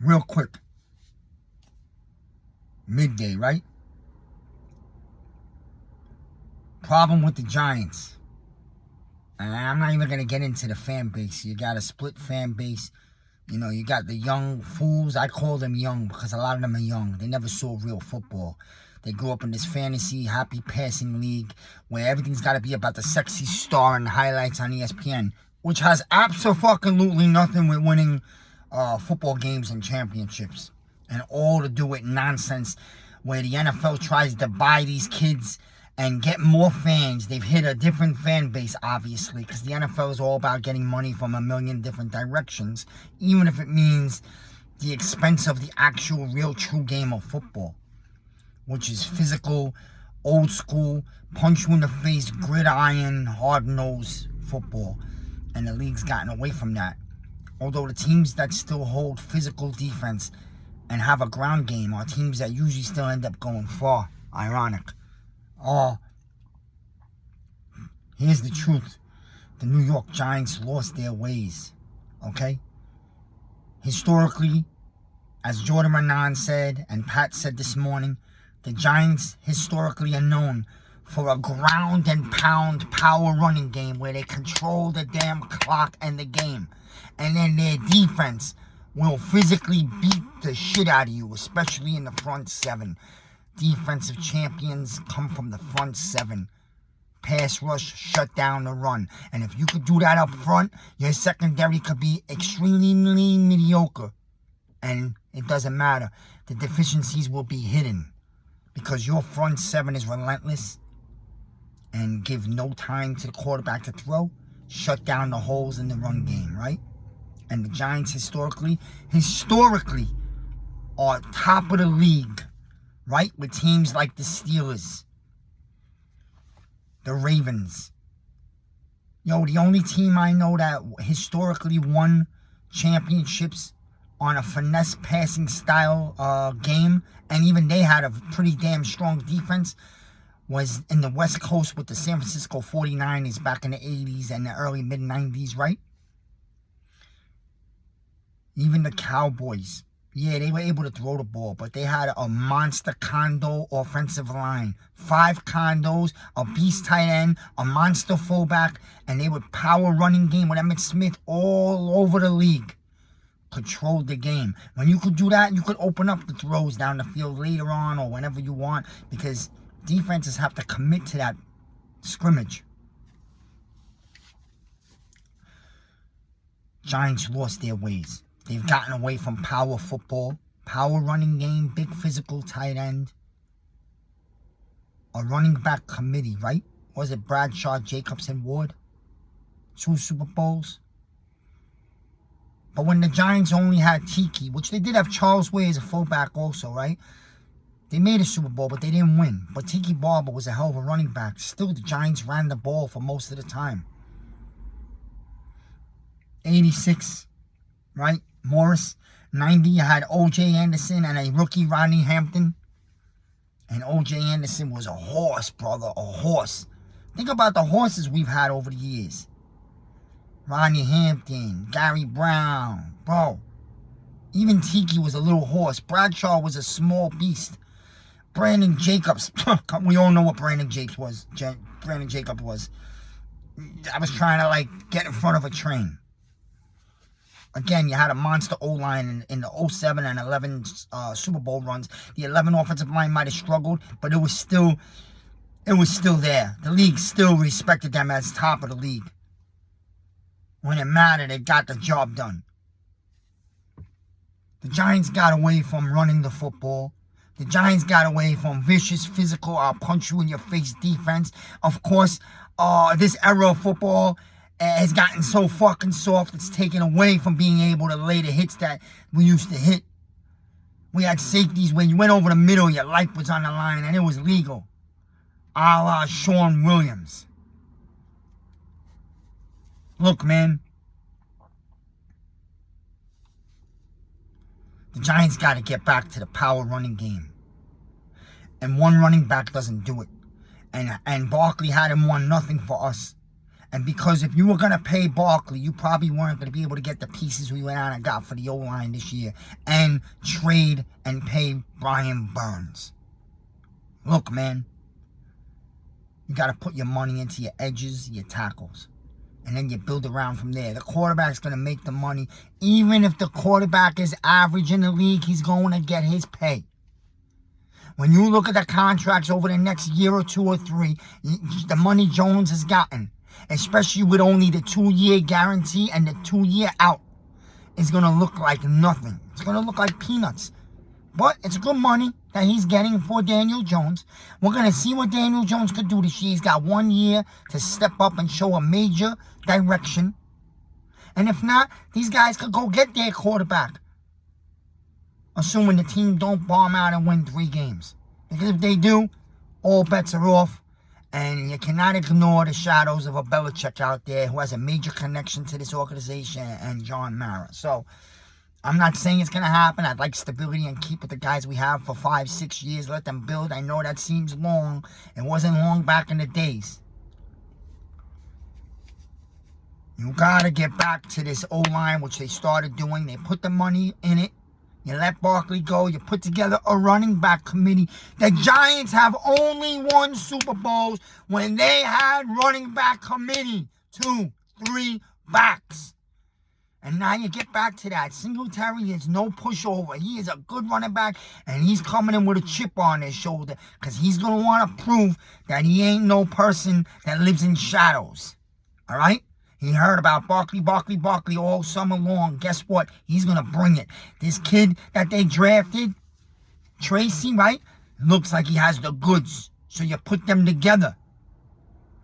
Real quick. Midday, right? Problem with the Giants. And I'm not even going to get into the fan base. You got a split fan base. You know, you got the young fools. I call them young because a lot of them are young. They never saw real football. They grew up in this fantasy, happy passing league where everything's got to be about the sexy star and the highlights on ESPN, which has absolutely nothing with winning football games and championships. And all to do with nonsense where the NFL tries to buy these kids and get more fans. They've hit a different fan base, obviously, because the NFL is all about getting money from a million different directions, even if it means the expense of the actual, real, true game of football, which is physical, old school, punch you in the face, gridiron, hard-nosed football. And the league's gotten away from that. Although the teams that still hold physical defense and have a ground game are teams that usually still end up going far. Ironic. Here's the truth. The New York Giants lost their ways. Okay? Historically, as Jordan Renan said, and Pat said this morning, the Giants historically are known for a ground and pound power running game where they control the damn clock and the game. And then their defense will physically beat the shit out of you, especially in the front seven. Defensive champions come from the front seven. Pass rush, shut down the run. And if you could do that up front, your secondary could be extremely mediocre. And it doesn't matter. The deficiencies will be hidden because your front seven is relentless and give no time to the quarterback to throw. Shut down the holes in the run game, right? And the Giants historically are top of the league, right? With teams like the Steelers, the Ravens. Yo, the only team I know that historically won championships on a finesse passing style game, and even they had a pretty damn strong defense, was in the West Coast with the San Francisco 49ers back in the 80s and the early mid-90s, right? Even the Cowboys. Yeah, they were able to throw the ball, but they had a monster condo offensive line. 5 condos, a beast tight end, a monster fullback, and they would power running game with Emmitt Smith all over the league. Controlled the game. When you could do that, you could open up the throws down the field later on or whenever you want, because defenses have to commit to that scrimmage. Giants lost their ways. They've gotten away from power football, power running game, big physical tight end, a running back committee, right? Was it Bradshaw, Jacobs, and Ward? 2 Super Bowls. But when the Giants only had Tiki, which they did have Charles Way as a fullback also, right? They made a Super Bowl, but they didn't win. But Tiki Barber was a hell of a running back. Still, the Giants ran the ball for most of the time. 86, right? Morris. 90, you had O.J. Anderson and a rookie, Rodney Hampton. And O.J. Anderson was a horse, brother, a horse. Think about the horses we've had over the years. Rodney Hampton, Gary Brown, bro. Even Tiki was a little horse. Bradshaw was a small beast. Brandon Jacobs, we all know what Brandon Jacobs was. I was trying to get in front of a train. Again, you had a monster O-line in the 07 and 11 Super Bowl runs. The 11 offensive line might have struggled, but it was still there. The league still respected them as top of the league. When it mattered, they got the job done. The Giants got away from running the football. The Giants got away from vicious, physical, I'll punch you in your face defense. Of course, this era of football has gotten so fucking soft, it's taken away from being able to lay the hits that we used to hit. We had safeties when you went over the middle, your life was on the line, and it was legal. A la Sean Williams. Look, man. The Giants got to get back to the power running game. And one running back doesn't do it. And Barkley had him 1-0 for us. And because if you were going to pay Barkley, you probably weren't going to be able to get the pieces we went out and got for the O-line this year and trade and pay Brian Burns. Look, man, you got to put your money into your edges, your tackles, and then you build around from there. The quarterback's going to make the money. Even if the quarterback is average in the league, he's going to get his pay. When you look at the contracts over the next year or 2 or 3, the money Jones has gotten, especially with only the 2-year guarantee and the 2-year out, is going to look like nothing. It's going to look like peanuts. But it's good money that he's getting for Daniel Jones. We're going to see what Daniel Jones could do this year. He's got 1 year to step up and show a major direction. And if not, these guys could go get their quarterback. Assuming the team don't bomb out and win 3 games. Because if they do, all bets are off. And you cannot ignore the shadows of a Belichick out there who has a major connection to this organization and John Mara. So, I'm not saying it's going to happen. I'd like stability and keep with the guys we have for 5-6 years. Let them build. I know that seems long. It wasn't long back in the days. You got to get back to this O-line, which they started doing. They put the money in it. You let Barkley go. You put together a running back committee. The Giants have only won Super Bowls when they had running back committee. 2, 3 backs. And now you get back to that. Singletary is no pushover. He is a good running back, and he's coming in with a chip on his shoulder because he's going to want to prove that he ain't no person that lives in shadows. All right? He heard about Barkley all summer long. Guess what? He's going to bring it. This kid that they drafted, Tracy, right? Looks like he has the goods. So you put them together.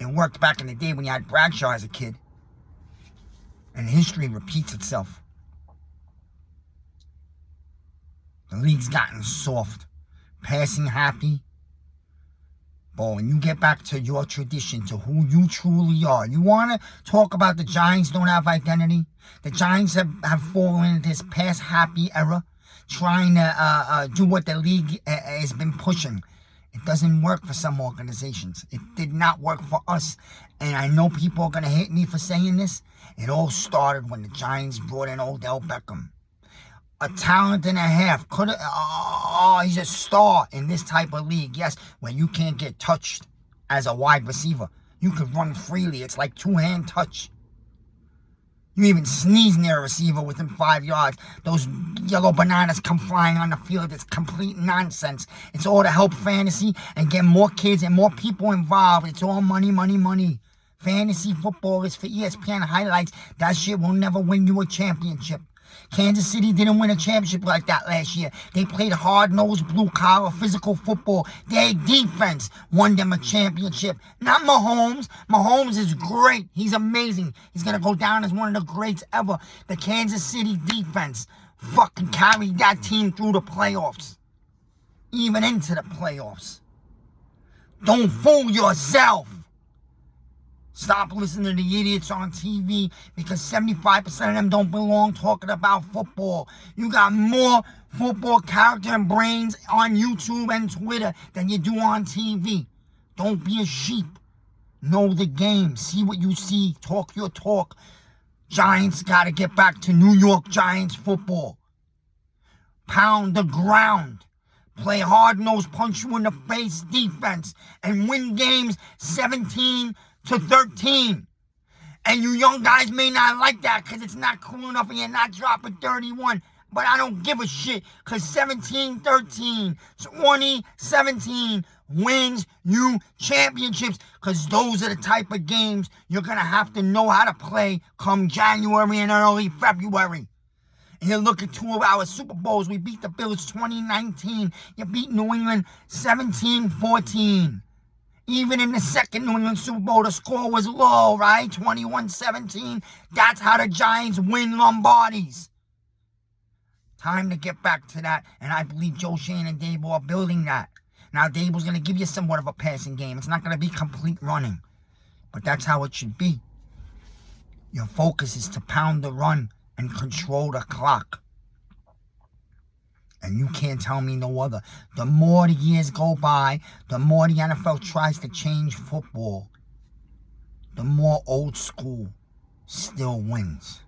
It worked back in the day when you had Bradshaw as a kid. And history repeats itself. The league's gotten soft. Passing happy. But when you get back to your tradition, to who you truly are, you want to talk about the Giants don't have identity? The Giants have fallen into this pass happy era, trying to do what the league has been pushing. It doesn't work for some organizations. It did not work for us. And I know people are going to hate me for saying this. It all started when the Giants brought in Odell Beckham. A talent and a half. He's a star in this type of league. Yes, when you can't get touched as a wide receiver. You can run freely. It's like 2-hand touch. You even sneeze near a receiver within 5 yards. Those yellow bananas come flying on the field. It's complete nonsense. It's all to help fantasy and get more kids and more people involved. It's all money, money, money. Fantasy football is for ESPN highlights. That shit will never win you a championship. Kansas City didn't win a championship like that last year. They played hard-nosed, blue-collar, physical football. Their defense won them a championship. Not Mahomes. Mahomes is great. He's amazing. He's going to go down as one of the greats ever. The Kansas City defense fucking carried that team through the playoffs. Even into the playoffs. Don't fool yourself. Stop listening to the idiots on TV because 75% of them don't belong talking about football. You got more football character and brains on YouTube and Twitter than you do on TV. Don't be a sheep. Know the game. See what you see. Talk your talk. Giants got to get back to New York Giants football. Pound the ground. Play hard-nosed, punch you in the face defense and win games 17-13. And you young guys may not like that because it's not cool enough and you're not dropping 31. But I don't give a shit because 17-13, 20-17 wins you championships because those are the type of games you're going to have to know how to play come January and early February. And you look at 2 of our Super Bowls. We beat the Bills 2019. You beat New England 17-14. Even in the second New England Super Bowl, the score was low, right? 21-17. That's how the Giants win Lombardis. Time to get back to that. And I believe Joe Shane and Dable are building that. Now, Dable's going to give you somewhat of a passing game. It's not going to be complete running. But that's how it should be. Your focus is to pound the run and control the clock. And you can't tell me no other. The more the years go by, the more the NFL tries to change football. the more old school still wins.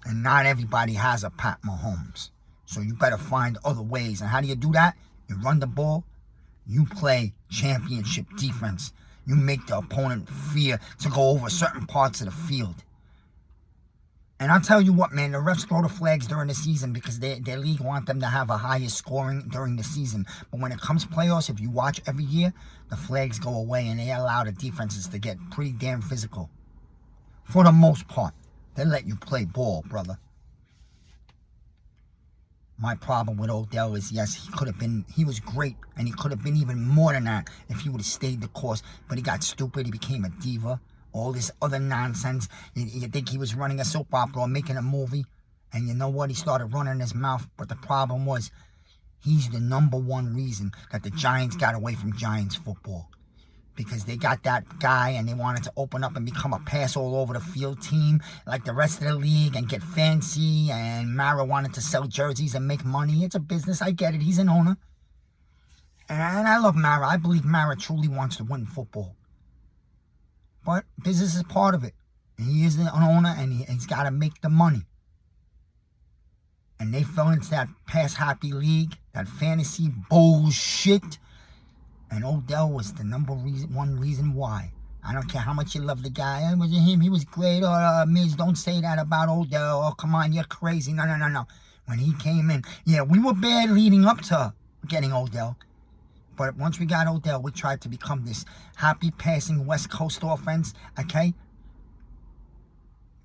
And not everybody has a Pat Mahomes. So you better find other ways. And how do you do that? You run the ball. You play championship defense. You make the opponent fear to go over certain parts of the field. And I'll tell you what, man, the refs throw the flags during the season because their league want them to have a higher scoring during the season. But when it comes to playoffs, if you watch every year, the flags go away and they allow the defenses to get pretty damn physical. For the most part, they let you play ball, brother. My problem with Odell is, yes, he was great, and he could have been even more than that if he would have stayed the course. But he got stupid, he became a diva. All this other nonsense. You think he was running a soap opera or making a movie. And you know what? He started running his mouth. But the problem was, he's the #1 reason that the Giants got away from Giants football. Because they got that guy and they wanted to open up and become a pass all over the field team like the rest of the league and get fancy. And Mara wanted to sell jerseys and make money. It's a business. I get it. He's an owner. And I love Mara. I believe Mara truly wants to win football. But business is part of it. And he is an owner and he's got to make the money. And they fell into that pass-happy league, that fantasy bullshit. And Odell was the #1 reason why. I don't care how much you love the guy. It wasn't him. He was great. Miz, don't say that about Odell. Oh, come on, you're crazy. No. When he came in, yeah, we were bad leading up to getting Odell. But once we got Odell, we tried to become this happy passing West Coast offense, okay?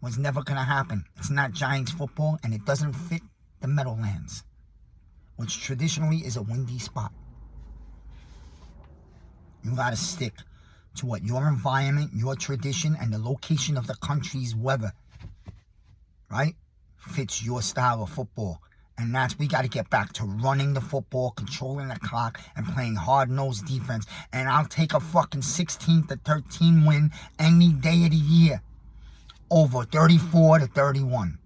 Was never going to happen. It's not Giants football, and it doesn't fit the Meadowlands, which traditionally is a windy spot. You got to stick to what your environment, your tradition, and the location of the country's weather, right, fits your style of football. And we got to get back to running the football, controlling the clock, and playing hard-nosed defense. And I'll take a fucking 16-13 win any day of the year over 34-31.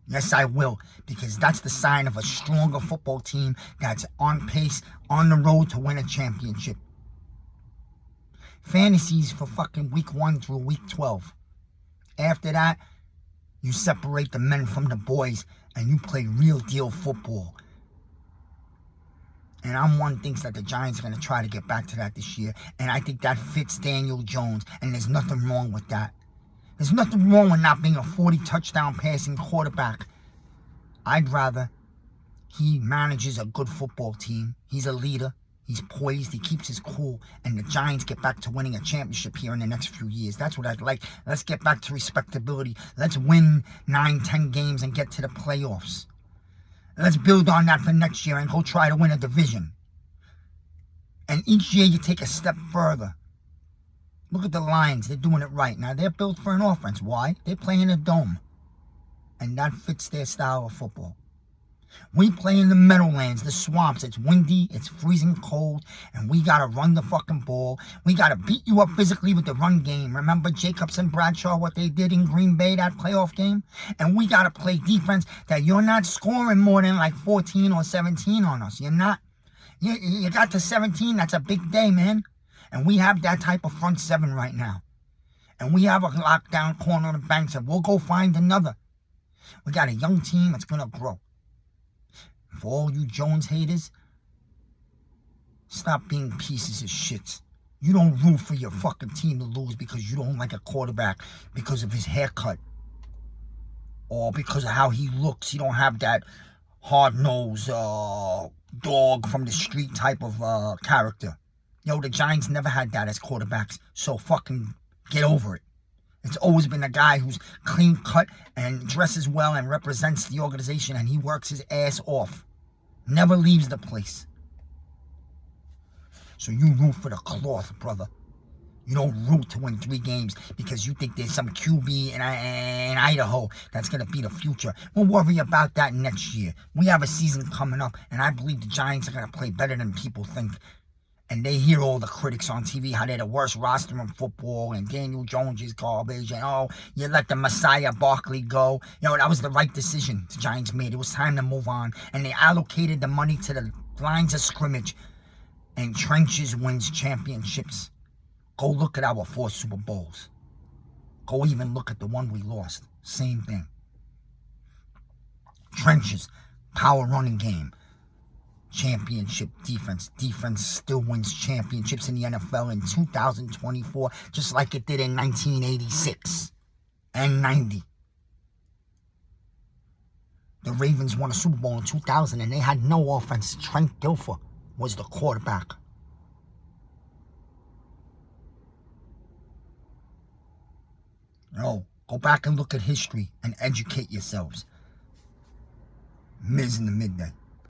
Yes, I will, because that's the sign of a stronger football team that's on pace, on the road to win a championship. Fantasies for fucking week 1 through week 12. After that, you separate the men from the boys and you play real deal football. And I'm one thinks that the Giants are going to try to get back to that this year. And I think that fits Daniel Jones. And there's nothing wrong with that. There's nothing wrong with not being a 40 touchdown passing quarterback. I'd rather he manages a good football team. He's a leader. He's poised. He keeps his cool. And the Giants get back to winning a championship here in the next few years. That's what I'd like. Let's get back to respectability. Let's win 9-10 games and get to the playoffs. Let's build on that for next year and go try to win a division. And each year you take a step further. Look at the Lions. They're doing it right. Now, they're built for an offense. Why? They play in a dome. And that fits their style of football. We play in the Meadowlands, the swamps. It's windy, it's freezing cold, and we got to run the fucking ball. We got to beat you up physically with the run game. Remember Jacobs and Bradshaw, what they did in Green Bay, that playoff game? And we got to play defense that you're not scoring more than like 14 or 17 on us. You're not. You got to 17, that's a big day, man. And we have that type of front seven right now. And we have a lockdown corner on the bank, so we'll go find another. We got a young team that's going to grow. For all you Jones haters, stop being pieces of shit. You don't root for your fucking team to lose because you don't like a quarterback because of his haircut. Or because of how he looks. You don't have that hard-nosed dog from the street type of character. Yo, the Giants never had that as quarterbacks. So fucking get over it. It's always been a guy who's clean cut and dresses well and represents the organization, and he works his ass off. Never leaves the place. So you root for the cloth, brother. You don't root to win 3 games because you think there's some QB in Idaho that's going to be the future. We'll worry about that next year. We have a season coming up, and I believe the Giants are going to play better than people think. And they hear all the critics on TV, how they're the worst roster in football, and Daniel Jones is garbage, and oh, you let the Messiah Barkley go. You know, that was the right decision the Giants made. It was time to move on. And they allocated the money to the lines of scrimmage. And trenches wins championships. Go look at our 4 Super Bowls. Go even look at the one we lost. Same thing. Trenches, power running game, championship defense. Defense still wins championships in the NFL in 2024, just like it did in 1986 and 90. The Ravens won a Super Bowl in 2000 and they had no offense. Trent Dilfer was the quarterback. No, go back and look at history and educate yourselves. Miz in the midday.